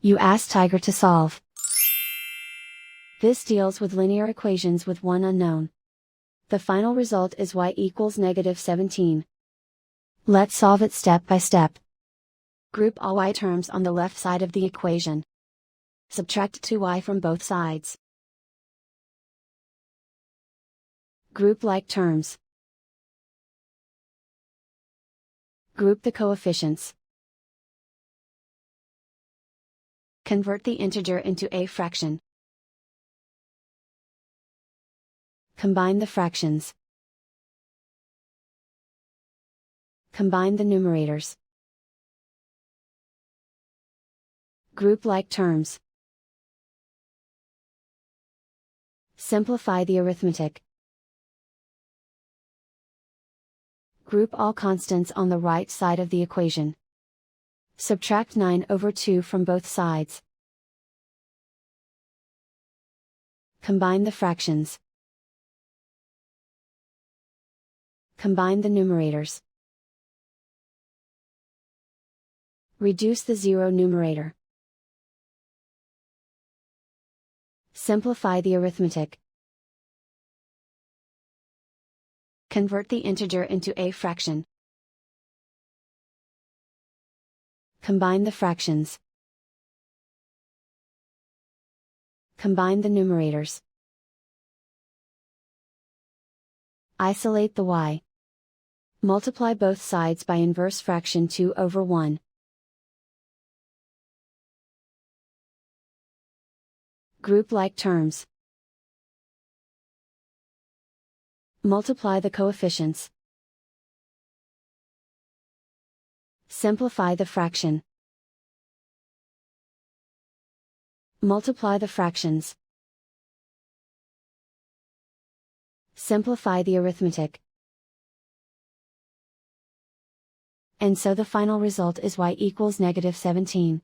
You ask Tiger to solve. This deals with linear equations with one unknown. The final result is y equals -17. Let's solve it step by step. Group all y terms on the left side of the equation. Subtract 2y from both sides. Group like terms. Group the coefficients. Convert the integer into a fraction. Combine the fractions. Combine the numerators. Group like terms. Simplify the arithmetic. Group all constants on the right side of the equation. Subtract 9/2 from both sides. Combine the fractions. Combine the numerators. Reduce the zero numerator. Simplify the arithmetic. Convert the integer into a fraction. Combine the fractions. Combine the numerators. Isolate the y. Multiply both sides by inverse fraction 2/1. Group like terms. Multiply the coefficients. Simplify the fraction. Multiply the fractions. Simplify the arithmetic. And so the final result is y equals -17.